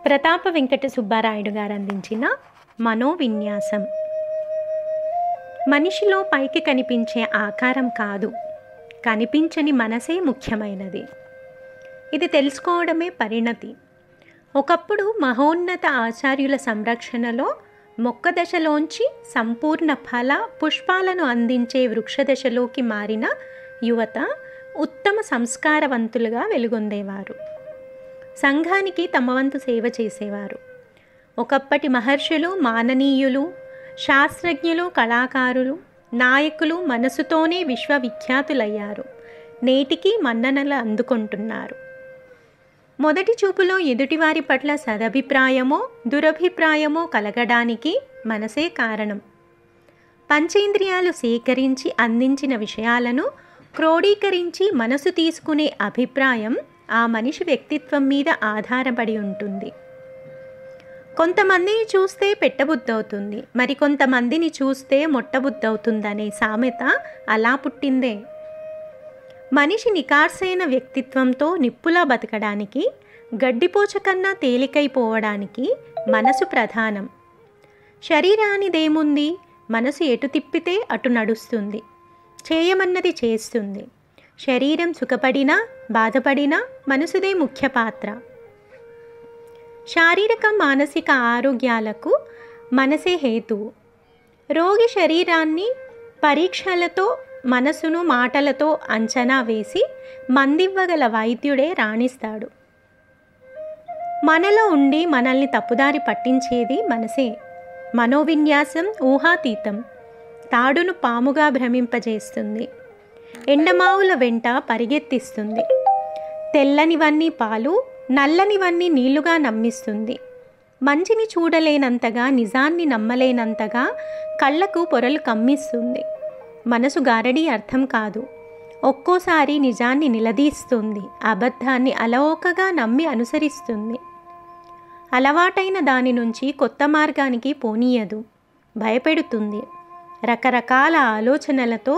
ప్రతాప వెంకట సుబ్బారాయుడు గారు అందించిన మనోవిన్యాసం. మనిషిలో పైకి కనిపించే ఆకారం కాదు, కనిపించని మనసే ముఖ్యమైనది. ఇది తెలుసుకోవడమే పరిణతి. ఒకప్పుడు మహోన్నత ఆచార్యుల సంరక్షణలో మొక్క దశలోంచి సంపూర్ణ ఫల పుష్పాలను అందించే వృక్షదశలోకి మారిన యువత ఉత్తమ సంస్కారవంతులుగా వెలుగొందేవారు. సంఘానికి తమ వంతు సేవ చేసేవారు. ఒకప్పటి మహర్షులు, మాననీయులు, శాస్త్రజ్ఞులు, కళాకారులు, నాయకులు మనసుతోనే విశ్వవిఖ్యాతులయ్యారు. నేటికి మన్ననలు అందుకుంటున్నారు. మొదటి చూపులో ఎదుటివారి పట్ల సదభిప్రాయమో దురభిప్రాయమో కలగడానికి మనసే కారణం. పంచేంద్రియాలు సేకరించి అందించిన విషయాలను క్రోడీకరించి మనసు తీసుకునే అభిప్రాయం ఆ మనిషి వ్యక్తిత్వం మీద ఆధారపడి ఉంటుంది. కొంతమందిని చూస్తే పెట్టబుద్దవుతుంది, మరికొంతమందిని చూస్తే మొట్టబుద్దవుతుందనే సామెత అలా పుట్టిందే. మనిషి నికార్సైన వ్యక్తిత్వంతో నిప్పులా బతకడానికి, గడ్డిపోచ కన్నా తేలికైపోవడానికి మనసు ప్రధానం. శరీరానిదేముంది, మనసు ఎటు తిప్పితే అటు నడుస్తుంది, చేయమన్నది చేస్తుంది. శరీరం సుఖపడినా బాధపడినా మనసుదే ముఖ్య పాత్ర. శారీరక మానసిక ఆరోగ్యాలకు మనసే హేతువు. రోగి శరీరాన్ని పరీక్షలతో మనసును మాటలతో అంచనా వేసి మందివ్వగల వైద్యుడే రాణిస్తాడు. మనలో ఉండి మనల్ని తప్పుదారి పట్టించేది మనసే. మనోవిన్యాసం ఊహాతీతం. తాడును పాముగా భ్రమింపజేస్తుంది, ఎండమావుల వెంట పరిగెత్తిస్తుంది. తెల్లనివన్నీ పాలు, నల్లనివన్నీ నీళ్లుగా నమ్మిస్తుంది. మంచిని చూడలేనంతగా, నిజాన్ని నమ్మలేనంతగా కళ్ళకు పొరలు కమ్మిస్తుంది. మనసు గారడీ అర్థం కాదు. ఒక్కోసారి నిజాన్ని నిలదీస్తుంది, అబద్ధాన్ని అలవోకగా నమ్మి అనుసరిస్తుంది. అలవాటైన దాని నుంచి కొత్త మార్గానికి పోనీయదు, భయపెడుతుంది. రకరకాల ఆలోచనలతో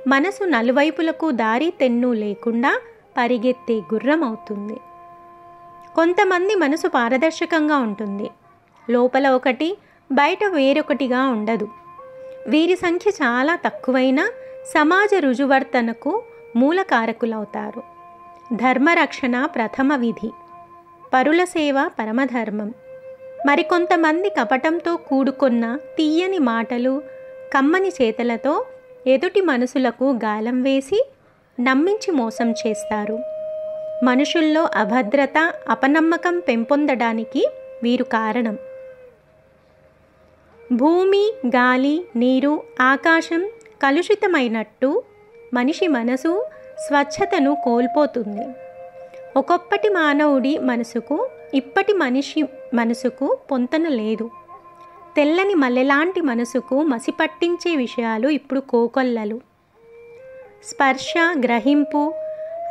మనసు నలువైపులకు దారి తెన్ను లేకుండా పరిగెత్తే గుర్రం అవుతుంది. కొంతమంది మనసు పారదర్శకంగా ఉంటుంది, లోపల ఒకటి బయట వేరొకటిగా ఉండదు. వీరి సంఖ్య చాలా తక్కువైనా సమాజ రుజువర్తనకు మూలకారకులవుతారు. ధర్మరక్షణ ప్రథమ విధి, పరుల సేవ పరమధర్మం. మరికొంతమంది కపటంతో కూడుకున్న తీయని మాటలు, కమ్మని చేతలతో ఎదుటి మనసులకు గాలం వేసి నమ్మించి మోసం చేస్తారు. మనుషుల్లో అభద్రత, అపనమ్మకం పెంపొందడానికి వీరు కారణం. భూమి, గాలి, నీరు, ఆకాశం కలుషితమైనట్టు మనిషి మనసు స్వచ్ఛతను కోల్పోతుంది. ఒకప్పటి మానవుడి మనసుకు ఇప్పటి మనిషి మనసుకు పొంతన లేదు. తెల్లని మల్లెలాంటి మనసుకు మసి పట్టించే విషయాలు ఇప్పుడు కోకొల్లలు. స్పర్శ, గ్రహింపు,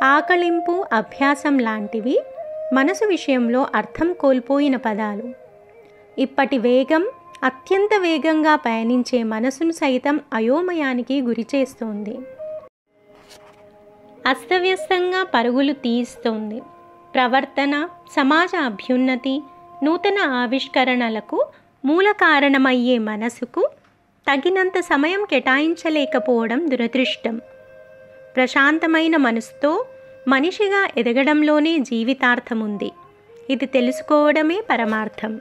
ఆకళింపు, అభ్యాసం లాంటివి మనసు విషయంలో అర్థం కోల్పోయిన పదాలు. ఇప్పటి వేగం అత్యంత వేగంగా పయనించే మనసును సైతం అయోమయానికి గురిచేస్తోంది. అస్తవ్యస్తంగా పరుగులు తీస్తోంది. ప్రవర్తన, సమాజ అభ్యున్నతి, నూతన ఆవిష్కరణలకు మూల కారణమయ్యే మనసుకు తగినంత సమయం కేటాయించలేకపోవడం దురదృష్టం. ప్రశాంతమైన మనసుతో మనిషిగా ఎదగడంలోనే జీవితార్థముంది. ఇది తెలుసుకోవడమే పరమార్థం.